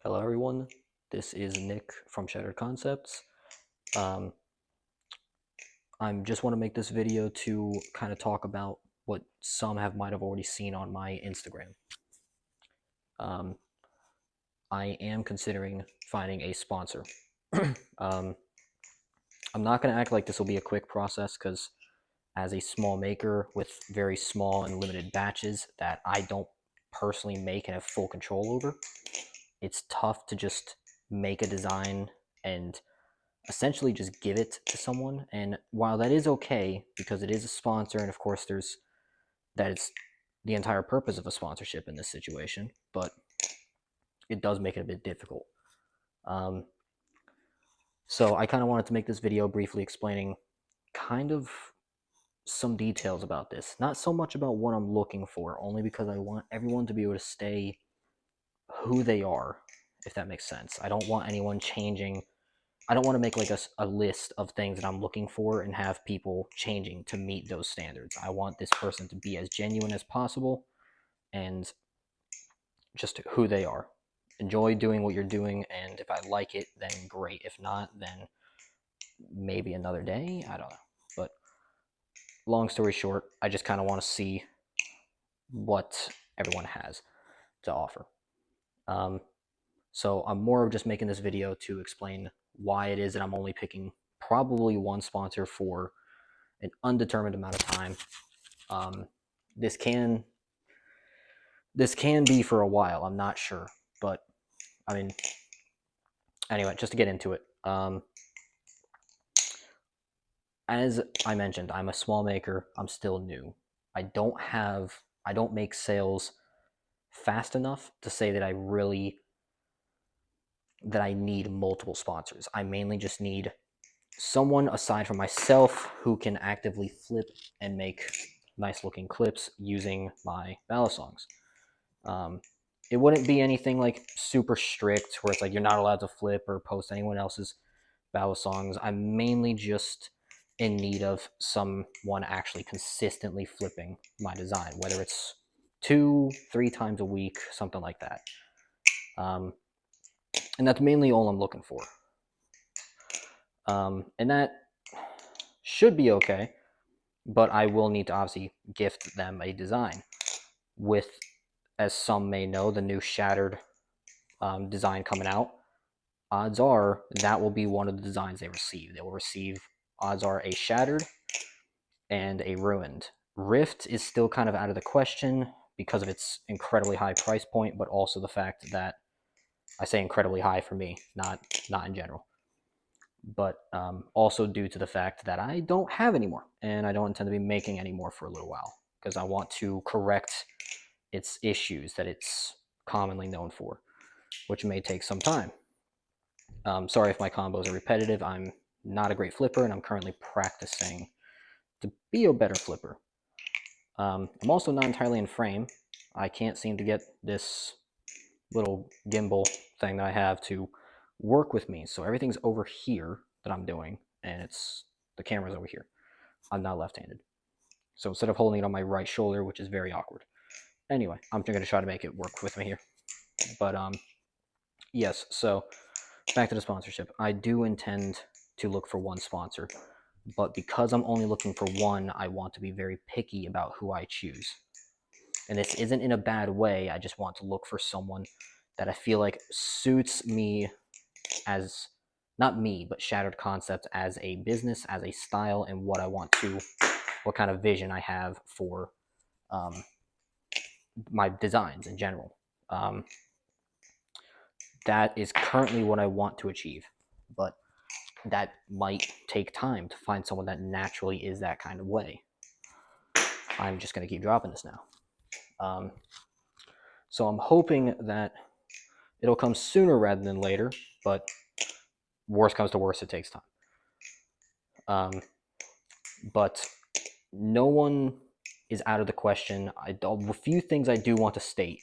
Hello everyone, this is Nick from ShatteredConcepts. I just want to make this video to kind of talk about what some might have already seen on my Instagram. I am considering finding a sponsor. I'm not going to act like this will be a quick process because as a small maker with very small and limited batches that I don't personally make and have full control over, it's tough to just make a design and essentially just give it to someone. And while that is okay because it is a sponsor, and of course that is the entire purpose of a sponsorship in this situation, but it does make it a bit difficult. So I kind of wanted to make this video briefly explaining kind of some details about this. Not so much about what I'm looking for, only because I want everyone to be able to stay who they are, if that makes sense. I don't want anyone changing. I don't want to make like a list of things that I'm looking for and have people changing to meet those standards. I want this person to be as genuine as possible and just who they are. Enjoy doing what you're doing, and if I like it, then great. If not, then maybe another day. I don't know. But long story short, I just kind of want to see what everyone has to offer. So I'm more of just making this video to explain why it is that I'm only picking probably one sponsor for an undetermined amount of time. This can be for a while, I'm not sure, but I mean, anyway, just to get into it. As I mentioned, I'm a small maker. I'm still new. I don't make sales fast enough to say that I need multiple sponsors. I mainly just need someone aside from myself who can actively flip and make nice looking clips using my ballad songs. It wouldn't be anything like super strict where it's like you're not allowed to flip or post anyone else's ballad songs. I'm mainly just in need of someone actually consistently flipping my design, whether it's 2-3 times a week, something like that. And that's mainly all I'm looking for. And that should be okay, but I will need to obviously gift them a design with, as some may know, the new Shattered design coming out. Odds are that will be one of the designs they receive. They will receive, odds are, a Shattered and a Ruined. Rift is still kind of out of the question because of its incredibly high price point, but also the fact that, I say incredibly high for me, not in general, but also due to the fact that I don't have any more, and I don't intend to be making any more for a little while, because I want to correct its issues that it's commonly known for, which may take some time. Sorry if my combos are repetitive. I'm not a great flipper, and I'm currently practicing to be a better flipper. I'm also not entirely in frame. I can't seem to get this little gimbal thing that I have to work with me. So everything's over here that I'm doing, and the camera's over here. I'm not left-handed. So instead of holding it on my right shoulder, which is very awkward. Anyway, I'm going to try to make it work with me here. But yes, so back to the sponsorship. I do intend to look for one sponsor, but because I'm only looking for one, I want to be very picky about who I choose. And this isn't in a bad way. I just want to look for someone that I feel like suits me as, not me, but ShatteredConcept as a business, as a style, and what I want to, what kind of vision I have for my designs in general. That is currently what I want to achieve, but that might take time to find someone that naturally is that kind of way. I'm just going to keep dropping this now. So I'm hoping that it'll come sooner rather than later, but worst comes to worst, it takes time. But no one is out of the question. A few things I do want to state.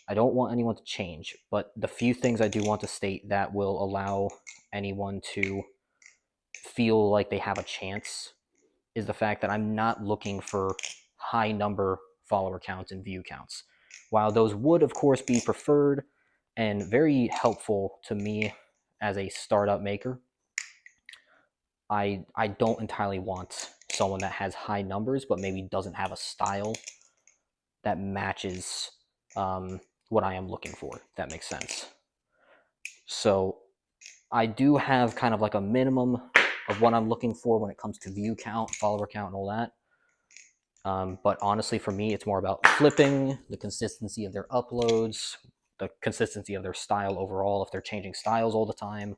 I don't want anyone to change, but the few things I do want to state that will allow anyone to feel like they have a chance is the fact that I'm not looking for high number follower counts and view counts. While those would, of course, be preferred, and very helpful to me as a startup maker. I don't entirely want someone that has high numbers but maybe doesn't have a style that matches what I am looking for, if that makes sense. So I do have kind of like a minimum of what I'm looking for when it comes to view count, follower count, and all that. But honestly, for me, it's more about flipping, the consistency of their uploads, the consistency of their style overall, if they're changing styles all the time,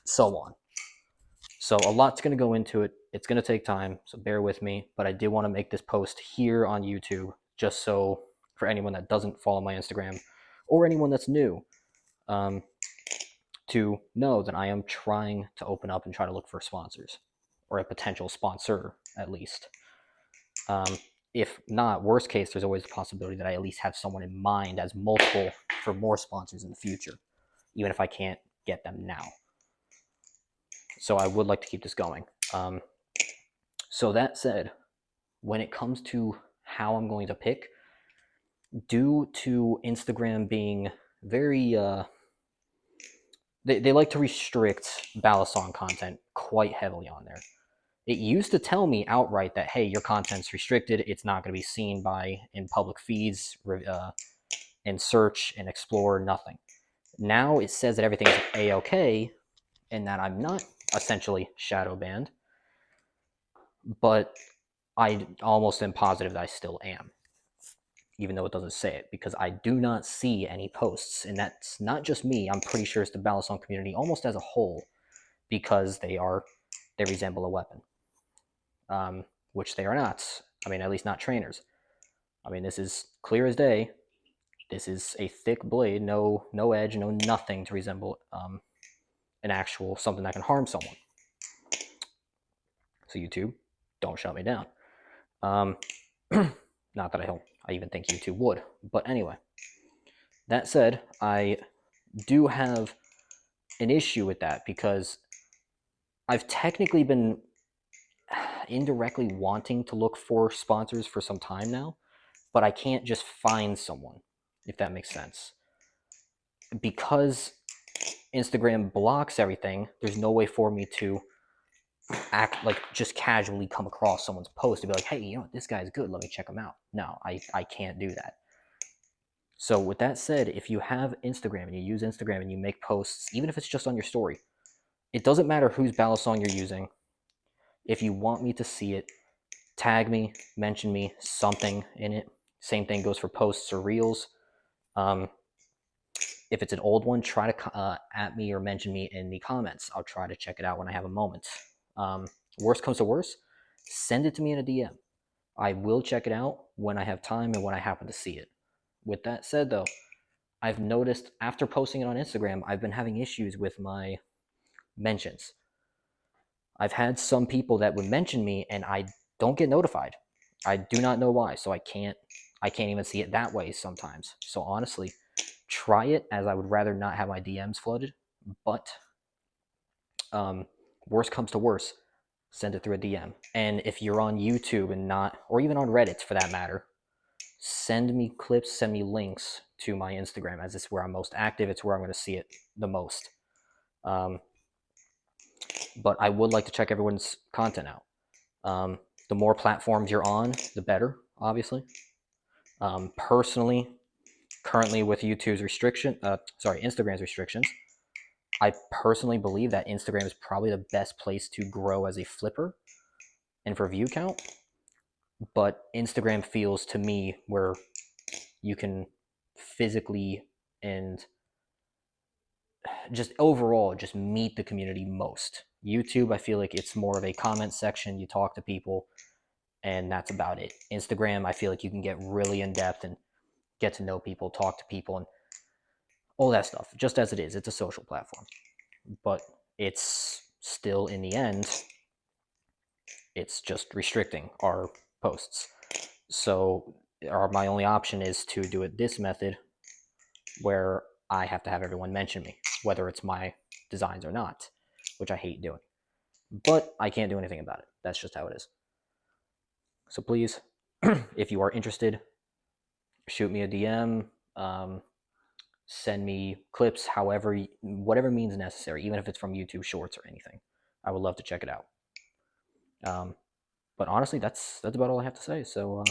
so on. So a lot's going to go into it. It's going to take time, so bear with me. But I did want to make this post here on YouTube just so for anyone that doesn't follow my Instagram or anyone that's new, to know that I am trying to open up and try to look for sponsors, or a potential sponsor at least. If not, worst case, there's always the possibility that I at least have someone in mind as multiple for more sponsors in the future, even if I can't get them now. So I would like to keep this going. So that said, when it comes to how I'm going to pick, due to Instagram being very they like to restrict ballad song content quite heavily on there. It used to tell me outright that, hey, your content's restricted. It's not going to be seen in public feeds, in search and explore, nothing. Now it says that everything's A-okay and that I'm not essentially shadow banned, but I almost am positive that I still am, even though it doesn't say it, because I do not see any posts. And that's not just me. I'm pretty sure it's the ballad song community almost as a whole, because they resemble a weapon. Which they are not. I mean, at least not trainers. I mean, this is clear as day. This is a thick blade, no edge, no nothing to resemble an actual something that can harm someone. So YouTube, don't shut me down. Not that I even think YouTube would. But anyway, that said, I do have an issue with that because I've technically been indirectly wanting to look for sponsors for some time now, but I can't just find someone, if that makes sense. Because Instagram blocks everything, there's no way for me to act like just casually come across someone's post and be like, hey, you know what, this guy's good, let me check him out. No, I can't do that. So with that said, if you have Instagram and you use Instagram and you make posts, even if it's just on your story, it doesn't matter whose ballad song you're using. If you want me to see it, tag me, mention me, something in it. Same thing goes for posts or reels. If it's an old one, try to at me or mention me in the comments. I'll try to check it out when I have a moment. Worst comes to worst, send it to me in a DM. I will check it out when I have time and when I happen to see it. With that said, though, I've noticed after posting it on Instagram, I've been having issues with my mentions. I've had some people that would mention me and I don't get notified. I do not know why, so I can't even see it that way sometimes. So honestly, try it, as I would rather not have my DMs flooded. But worst comes to worst, send it through a DM. And if you're on YouTube and not, or even on Reddit for that matter, send me clips, send me links to my Instagram, as it's where I'm most active. It's where I'm going to see it the most. But I would like to check everyone's content out. The more platforms you're on, the better, obviously. Personally, currently with YouTube's Instagram's restrictions, I personally believe that Instagram is probably the best place to grow as a flipper and for view count. But Instagram feels to me where you can physically and just overall just meet the community most. YouTube, I feel like it's more of a comment section. You talk to people and that's about it. Instagram, I feel like you can get really in depth and get to know people, talk to people, and all that stuff. Just as it is, it's a social platform. But it's still, in the end, it's just restricting our posts. So my only option is to do it this method, where I have to have everyone mention me, whether it's my designs or not, which I hate doing. But I can't do anything about it. That's just how it is. So please, if you are interested, shoot me a DM. send me clips, however, whatever means necessary, even if it's from YouTube Shorts or anything. I would love to check it out. But honestly, that's about all I have to say. So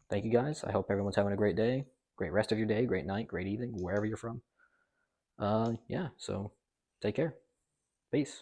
thank you guys. I hope everyone's having a great day, great rest of your day, great night, great evening, wherever you're from. Yeah. So take care. Peace.